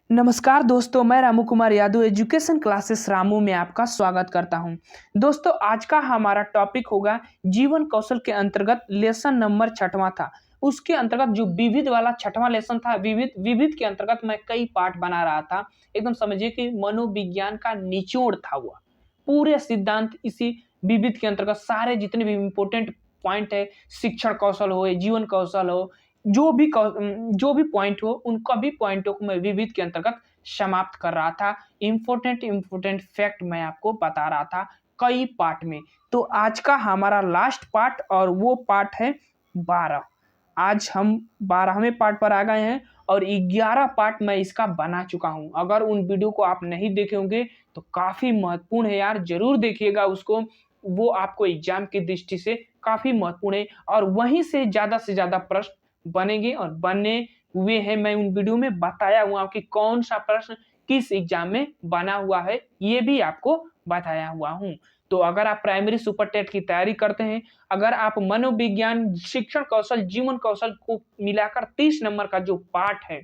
नमस्कार दोस्तों, मैं रामू कुमार यादव एजुकेशन क्लासेस रामू में आपका स्वागत करता हूं। दोस्तों, आज का हमारा टॉपिक होगा जीवन कौशल के अंतर्गत लेसन नंबर 6वां था। उसके अंतर्गत जो विविध वाला 6वां लेसन था, विविध विविध के अंतर्गत मैं कई पार्ट बना रहा था। एकदम समझिए कि मनोविज्ञान का निचोड़ था वह। पूरे सिद्धांत इसी विविध के अंतर्गत सारे जितने भी इम्पोर्टेंट पॉइंट है, शिक्षण कौशल हो, जीवन कौशल हो, जो भी पॉइंट हो, उन सभी पॉइंटों को मैं विविध के अंतर्गत समाप्त कर रहा था। इम्पोर्टेंट फैक्ट मैं आपको बता रहा था कई पार्ट में। तो आज का हमारा लास्ट पार्ट और वो पार्ट है 12। आज हम 12वें पार्ट पर आ गए हैं और 11 पार्ट मैं इसका बना चुका हूं। अगर उन वीडियो को आप नहीं देखे होंगे तो काफी महत्वपूर्ण है यार, जरूर देखिएगा उसको। वो आपको एग्जाम की दृष्टि से काफी महत्वपूर्ण है और वहीं से ज्यादा प्रश्न बनेंगे और बने हुए हैं। मैं उन वीडियो में बताया हुआ कि कौन सा प्रश्न किस एग्जाम में बना हुआ है, ये भी आपको बताया हुआ हूं। तो अगर आप प्राइमरी सुपर टेट की तैयारी करते हैं, अगर आप मनोविज्ञान, शिक्षण कौशल, जीवन कौशल को मिलाकर 30 नंबर का जो पार्ट है,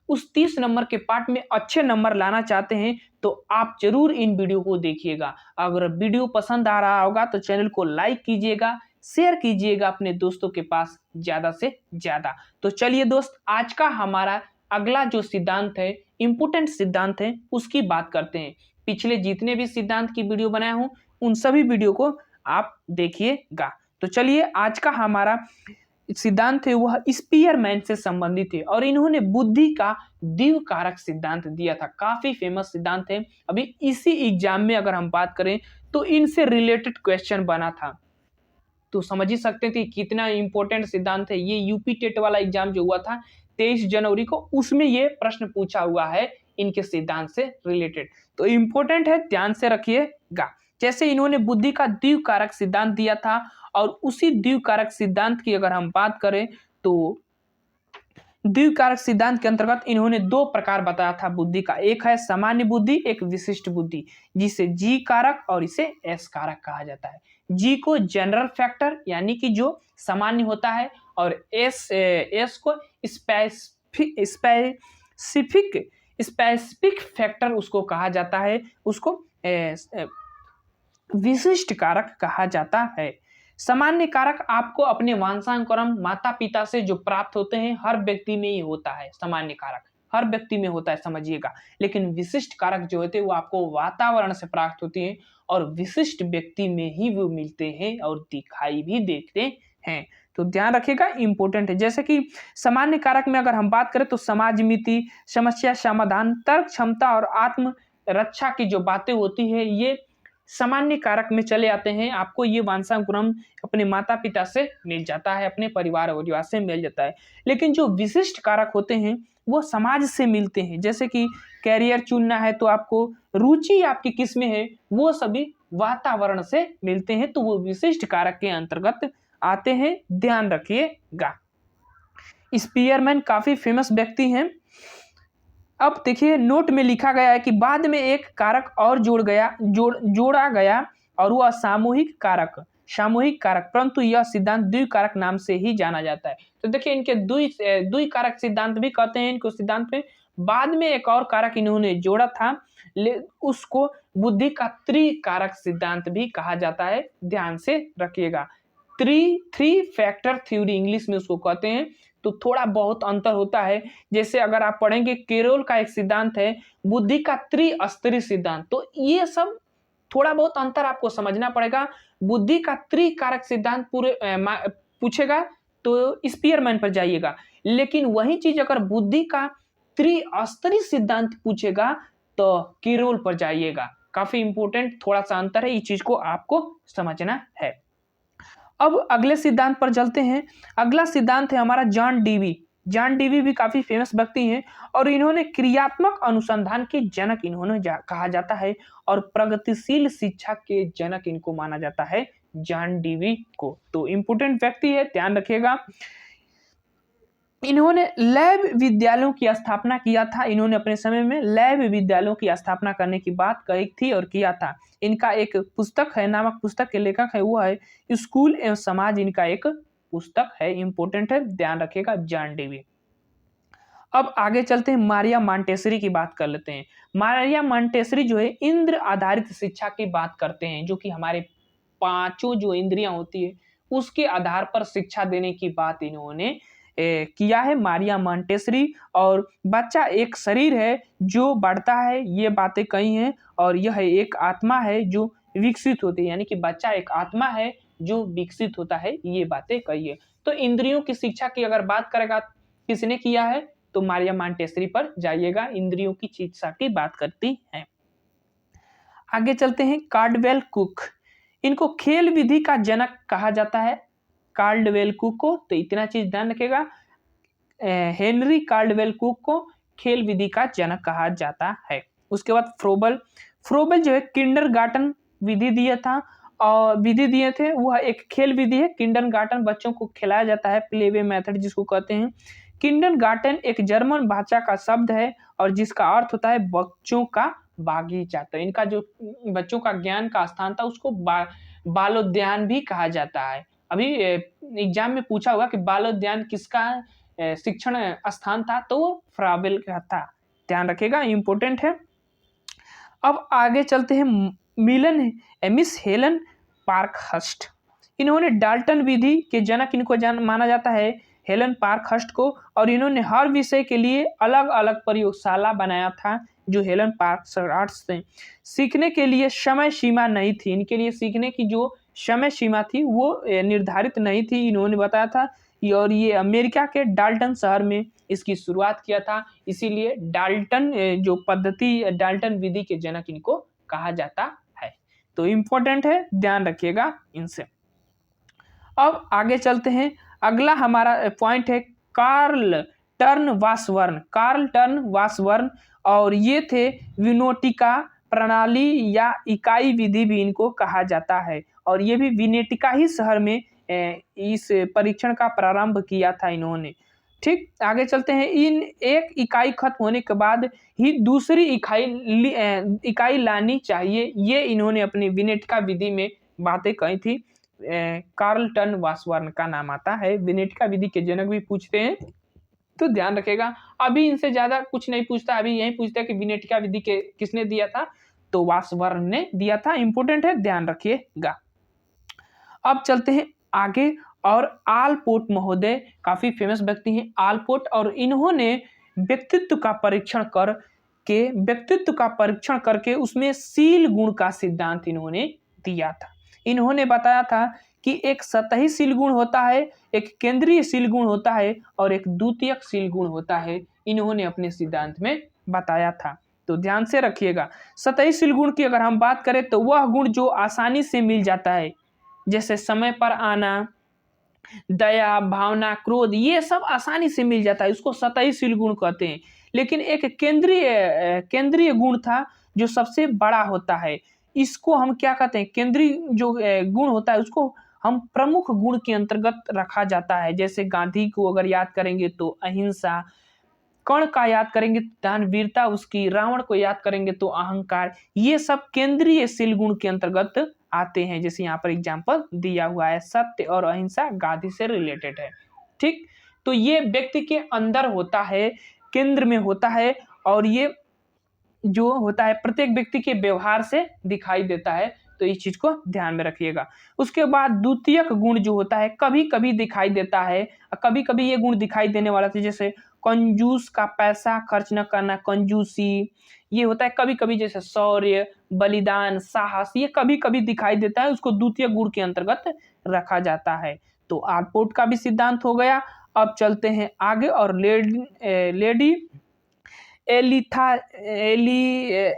उस 30 नंबर के पार्ट में अच्छे नंबर लाना चाहते हैं तो आप जरूर इन वीडियो को देखिएगा। अगर वीडियो पसंद आ रहा होगा तो चैनल को लाइक कीजिएगा, शेयर कीजिएगा अपने दोस्तों के पास ज्यादा से ज्यादा। तो चलिए दोस्त, आज का हमारा अगला जो सिद्धांत है, इंपोर्टेंट सिद्धांत है, उसकी बात करते हैं। पिछले जितने भी सिद्धांत की वीडियो बनाया हूं, उन सभी वीडियो को आप देखिएगा। तो चलिए, आज का हमारा सिद्धांत है वह स्पीयरमैन से संबंधित है और इन्होंने बुद्धि का द्विकारक सिद्धांत दिया था। काफी फेमस सिद्धांत है। अभी इसी एग्जाम में अगर हम बात करें तो इनसे रिलेटेड क्वेश्चन बना था। तो समझ ही सकते थे कितना इंपॉर्टेंट सिद्धांत है ये। यूपी टेट वाला एग्जाम जो हुआ था 23 जनवरी को, उसमें ये प्रश्न पूछा हुआ है इनके सिद्धांत से रिलेटेड। तो इंपॉर्टेंट है, ध्यान से रखिएगा। जैसे इन्होंने बुद्धि का द्विकारक सिद्धांत दिया था और उसी द्विकारक सिद्धांत की अगर हम बात करें तो द्विकारक सिद्धांत के अंतर्गत इन्होंने दो प्रकार बताया था बुद्धि का। एक है सामान्य बुद्धि, एक विशिष्ट बुद्धि, जिसे जी कारक और इसे एस कारक कहा जाता है। जी को जनरल फैक्टर यानी कि जो सामान्य होता है, और एस को स्पेसिफिक फैक्टर उसको कहा जाता है, उसको विशिष्ट कारक कहा जाता है। सामान्य कारक आपको अपने वंशानुक्रम, माता पिता से जो प्राप्त होते हैं, हर व्यक्ति में ही होता है। सामान्य कारक हर व्यक्ति में होता है, समझिएगा। लेकिन विशिष्ट कारक जो होते हैं वो आपको वातावरण से प्राप्त होती है और विशिष्ट व्यक्ति में ही वो मिलते हैं और दिखाई भी देते हैं। तो ध्यान रखिएगा, इंपॉर्टेंट है। जैसे कि सामान्य कारक में अगर हम बात करें तो समाज नीति, समस्या समाधान, तर्क क्षमता और आत्म रक्षा की जो बातें होती है, ये सामान्य कारक में चले आते हैं। आपको ये वंशानुक्रम अपने माता पिता से मिल जाता है, अपने परिवार से मिल जाता है। लेकिन जो विशिष्ट कारक होते हैं वो समाज से मिलते हैं। जैसे कि कैरियर चुनना है तो आपको रुचि आपकी किस में है, वो सभी वातावरण से मिलते हैं, तो वो विशिष्ट कारक के अंतर्गत आते हैं। ध्यान रखिएगा। स्पीयरमैन काफी फेमस व्यक्ति हैं। अब देखिए, नोट में लिखा गया है कि बाद में एक कारक और जोड़ा गया और वह सामूहिक कारक, परंतु यह सिद्धांत द्विकारक नाम से ही जाना जाता है। तो देखिए, इनके द्विकारक सिद्धांत भी कहते हैं इनको। सिद्धांत में बाद में एक और कारक इन्होंने जोड़ा था, उसको बुद्धि का त्रिकारक सिद्धांत भी कहा जाता है। ध्यान से रखिएगा। थ्री फैक्टर थ्योरी इंग्लिश में उसको कहते हैं। तो थोड़ा बहुत अंतर होता है। जैसे अगर आप पढ़ेंगे, केरोल का एक सिद्धांत है बुद्धि का त्रिस्तरीय सिद्धांत। तो ये सब थोड़ा बहुत अंतर आपको समझना पड़ेगा। बुद्धि का त्रिकारक सिद्धांत पूरे पूछेगा तो स्पीयरमैन पर जाइएगा, लेकिन वही चीज अगर बुद्धि का त्रिस्तरीय सिद्धांत पूछेगा तो केरोल पर जाइएगा। काफी इंपॉर्टेंट थोड़ा सा अंतर है, इस चीज को आपको समझना है। अब अगले सिद्धांत पर चलते हैं। अगला सिद्धांत है हमारा जॉन डीवी। जॉन डीवी भी काफी फेमस व्यक्ति हैं और इन्होंने क्रियात्मक अनुसंधान के जनक कहा जाता है और प्रगतिशील शिक्षा के जनक इनको माना जाता है, जॉन डीवी को। तो इंपोर्टेंट व्यक्ति है, ध्यान रखिएगा। इन्होंने लैब विद्यालयों की स्थापना किया था। इन्होंने अपने समय में लैब विद्यालयों की स्थापना करने की बात कही थी और किया था। इनका एक पुस्तक है, नामक पुस्तक के लेखक है वो है स्कूल एवं समाज, इनका एक पुस्तक है। इंपॉर्टेंट है, ध्यान रखिएगा, जॉन डीवी। अब आगे चलते हैं, मारिया मॉन्टेसरी की बात कर लेते हैं। मारिया मॉन्टेसरी जो है इंद्र आधारित शिक्षा की बात करते हैं, जो कि हमारे पांचों जो इंद्रियां होती है उसके आधार पर शिक्षा देने की बात इन्होंने किया है, मारिया मॉन्टेसरी। और बच्चा एक शरीर है जो बढ़ता है, ये बातें कही हैं। और यह एक आत्मा है जो विकसित होती है, यानी कि बच्चा एक आत्मा है जो विकसित होता है, ये बातें कही है। तो इंद्रियों की शिक्षा की अगर बात करेगा किसने किया है, तो मारिया मॉन्टेसरी पर जाइएगा, इंद्रियों की शिक्षा की बात करती है। आगे चलते हैं, कार्डवेल कुक, इनको खेल विधि का जनक कहा जाता है, कार्डवेल कुक को। तो इतना चीज ध्यान रखेगा, हेनरी कार्डवेल कुक को खेल विधि का जनक कहा जाता है। उसके बाद फ्रोबल, फ्रोबल जो है किंडरगार्टन विधि दिया था, और विधि दिए थे, वह एक खेल विधि है। किंडरगार्टन बच्चों को खिलाया जाता है, प्लेवे मेथड जिसको कहते हैं। किंडरगार्टन एक जर्मन भाषा का शब्द है और जिसका अर्थ होता है बच्चों का बागीचा। तो इनका जो बच्चों का ज्ञान का स्थान था उसको बालोद्यान भी कहा जाता है। अभी एग्जाम में पूछा होगा कि बालोद्यान किसका शिक्षण स्थान था, तो वो फ्राबेल का था, ध्यान रखिएगा, इंपॉर्टेंट है। अब आगे चलते हैं, मिस हेलन पार्कहर्स्ट, इन्होंने डाल्टन विधि के जनक इनको माना जाता है, हेलन पार्कहर्स्ट को। और इन्होंने हर विषय के लिए अलग अलग प्रयोगशाला बनाया था, जो हेलन पार्कहर्स्ट थे। सीखने के लिए समय सीमा नहीं थी, इनके लिए सीखने की जो समय सीमा थी वो निर्धारित नहीं थी, इन्होंने बताया था। और ये अमेरिका के डाल्टन शहर में इसकी शुरुआत किया था, इसीलिए डाल्टन जो पद्धति, डाल्टन विधि के जनक इनको कहा जाता है। तो इम्पोर्टेंट है, ध्यान रखिएगा इनसे। अब आगे चलते हैं, अगला हमारा पॉइंट है कार्ल टर्न वासवर्न, कार्ल टर्न वासवर्न। और ये थे विनोटिका प्रणाली या इकाई विधि भी इनको कहा जाता है, और ये भी विनेटिका ही शहर में इस परीक्षण का प्रारंभ किया था इन्होंने। ठीक, आगे चलते हैं, इन एक इकाई खत्म होने के बाद ही दूसरी इकाई लानी चाहिए, ये इन्होंने अपनी विनेटिका विधि में बातें कही थी। कार्ल टर्न वासवर्न का नाम आता है, विनेटिका विधि के जनक भी पूछते हैं, तो ध्यान रखेगा। अभी इनसे ज्यादा कुछ नहीं पूछता, अभी यही पूछता है कि विनेटिका विधि के किसने दिया था, तो वासवर्न ने दिया था, इंपोर्टेंट है, ध्यान रखिएगा। अब चलते हैं आगे, और आलपोर्ट महोदय काफी फेमस व्यक्ति हैं, आलपोर्ट, और इन्होंने व्यक्तित्व का परीक्षण करके उसमें शील गुण का सिद्धांत इन्होंने दिया था। इन्होंने बताया था कि एक सतही शील गुण होता है, एक केंद्रीय शील गुण होता है और एक द्वितीयक शील गुण होता है, इन्होंने अपने सिद्धांत में बताया था। तो ध्यान से रखिएगा, सतही शील गुण की अगर हम बात करें तो वह गुण जो आसानी से मिल जाता है, जैसे समय पर आना, दया, भावना, क्रोध, ये सब आसानी से मिल जाता है, उसको सतहीशील गुण कहते हैं। लेकिन एक केंद्रीय गुण था जो सबसे बड़ा होता है, इसको हम क्या कहते हैं, केंद्रीय जो गुण होता है उसको हम प्रमुख गुण के अंतर्गत रखा जाता है। जैसे गांधी को अगर याद करेंगे तो अहिंसा, कर्ण का याद करेंगे तो दानवीरता उसकी, रावण को याद करेंगे तो अहंकार, ये सब केंद्रीय शील गुण के अंतर्गत आते हैं। जैसे यहाँ पर एग्जाम्पल दिया हुआ है, सत्य और अहिंसा गांधी से रिलेटेड है। ठीक, तो ये व्यक्ति के अंदर होता है, केंद्र में होता है, और ये जो होता है प्रत्येक व्यक्ति के व्यवहार से दिखाई देता है, तो इस चीज को ध्यान में रखिएगा। उसके बाद द्वितीयक गुण जो होता है कभी कभी दिखाई देता है, कभी कभी ये गुण दिखाई देने वाला था, जैसे कंजूस का पैसा खर्च न करना, कंजूसी, ये होता है कभी कभी, जैसे शौर्य, बलिदान, साहस, ये कभी कभी दिखाई देता है, उसको द्वितीय गुण के अंतर्गत रखा जाता है। तो आलपोर्ट का भी सिद्धांत हो गया। अब चलते हैं आगे, और लेडी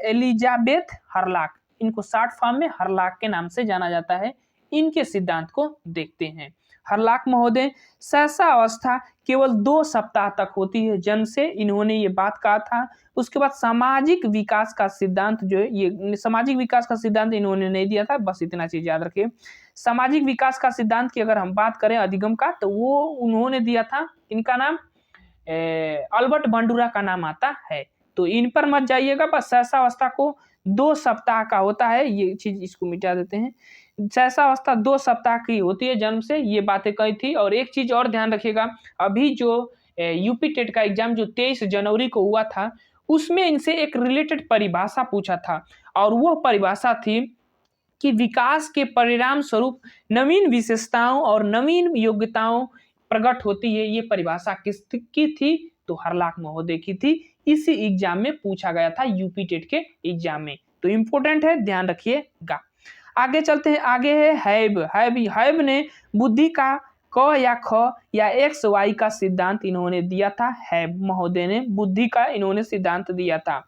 एलिजाबेथ हर्लॉक, इनको शॉर्ट फॉर्म में हर्लॉक के नाम से जाना जाता है, इनके सिद्धांत को देखते हैं। हर्लॉक महोदय, सहसा अवस्था केवल 2 सप्ताह तक होती है जन्म से, इन्होंने ये बात कहा था। उसके बाद सामाजिक विकास का सिद्धांत जो है, ये सामाजिक विकास का सिद्धांत इन्होंने नहीं दिया था, बस इतना चीज याद रखिए। सामाजिक विकास का सिद्धांत की अगर हम बात करें अधिगम का, तो वो उन्होंने दिया था, इनका नाम अल्बर्ट बांडुरा का नाम आता है। तो इन पर मत जाइएगा, बस सहसावस्था को 2 सप्ताह का होता है, ये चीज इसको मिटा देते हैं। सहसावस्था 2 सप्ताह की होती है जन्म से, ये बातें कही थी। और एक चीज और ध्यान रखिएगा, अभी जो यूपी टेट का एग्जाम जो 23 जनवरी को हुआ था, उसमें इनसे एक रिलेटेड परिभाषा पूछा था और वह परिभाषा थी कि विकास के परिणाम स्वरूप नवीन विशेषताओं और नवीन योग्यताओं प्रकट होती है। ये परिभाषा किसकी थी? तो हरलाख महोदय की थी। इसी एग्जाम में पूछा गया था, यूपी टेट के एग्जाम में, तो इंपॉर्टेंट है, ध्यान रखिएगा। आगे चलते हैं। आगे है हैब ने बुद्धि का क या ख या एक्स वाई का सिद्धांत इन्होंने दिया था। हैब महोदय ने बुद्धि का इन्होंने सिद्धांत दिया था।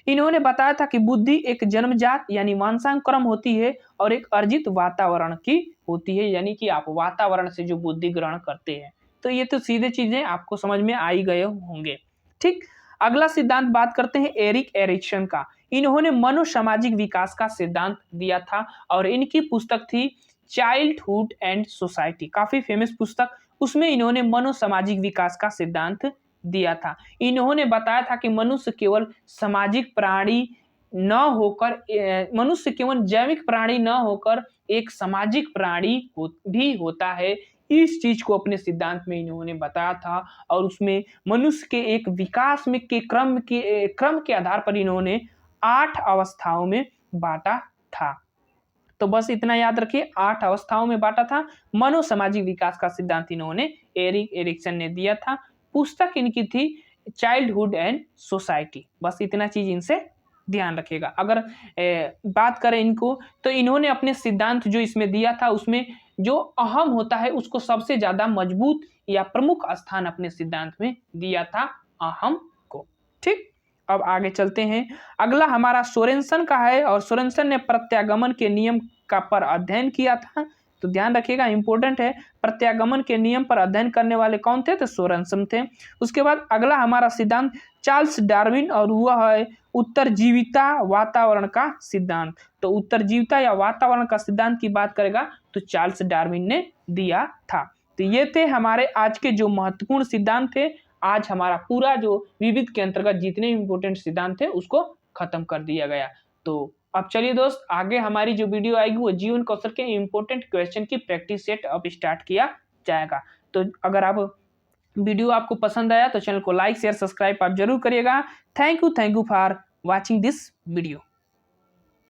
इन्होंने बताया था कि बुद्धि एक जन्मजात यानी वंशानुक्रम होती है और एक अर्जित वातावरण की होती है, यानी कि आप वातावरण से जो बुद्धि ग्रहण करते हैं। तो ये तो सीधे चीजें आपको समझ में आ ही गए होंगे। ठीक, अगला सिद्धांत बात करते हैं एरिक एरिक्सन का। इन्होंने मनोसामाजिक विकास का सिद्धांत दिया था और इनकी पुस्तक थी चाइल्डहुड एंड सोसाइटी, काफी फेमस पुस्तक। उसमें इन्होंने मनोसामाजिक विकास का सिद्धांत दिया था। इन्होंने बताया था कि मनुष्य केवल सामाजिक प्राणी न होकर मनुष्य केवल जैविक प्राणी न होकर एक सामाजिक प्राणी भी होता है। इस चीज को अपने सिद्धांत में इन्होंने बताया था और उसमें मनुष्य के एक विकास में के क्रम के आधार पर इन्होंने 8 अवस्थाओं में बांटा था। तो बस इतना याद रखिए, 8 अवस्थाओं में बांटा था। मनोसामाजिक विकास का सिद्धांत इन्होंने एरिक एरिक्सन ने दिया था। पुस्तक इनकी थी चाइल्डहुड एंड सोसाइटी। बस इतना चीज इनसे ध्यान रखिएगा। अगर बात करें इनको, तो इन्होंने अपने सिद्धांत जो इसमें दिया था उसमें जो अहम होता है उसको सबसे ज्यादा मजबूत या प्रमुख स्थान अपने सिद्धांत में दिया था, अहम को। ठीक, अब आगे चलते हैं। अगला हमारा सोरेनसन का है और सोरेनसन ने प्रत्यागमन के नियम का पर अध्ययन किया था। तो ध्यान रखिएगा, इंपॉर्टेंट है। प्रत्यागमन के नियम पर अध्ययन करने वाले कौन थे? तो सोरेनसन थे। उसके बाद अगला हमारा सिद्धांत चार्ल्स डार्विन और वह है उत्तरजीविता वातावरण का सिद्धांत। तो उत्तरजीविता या वातावरण का सिद्धांत की बात करेगा तो चार्ल्स डार्विन ने दिया था। तो ये थे हमारे आज के जो महत्वपूर्ण सिद्धांत थे। आज हमारा पूरा जो विविध के अंतर्गत जितने इंपॉर्टेंट सिद्धांत थे उसको खत्म कर दिया गया। तो अब चलिए दोस्त, आगे हमारी जो वीडियो आएगी वो जीवन कौशल के इंपॉर्टेंट क्वेश्चन की प्रैक्टिस सेट अब स्टार्ट किया जाएगा। तो अगर आप वीडियो आपको पसंद आया तो चैनल को लाइक शेयर सब्सक्राइब आप जरूर करिएगा। Thank you for watching this video.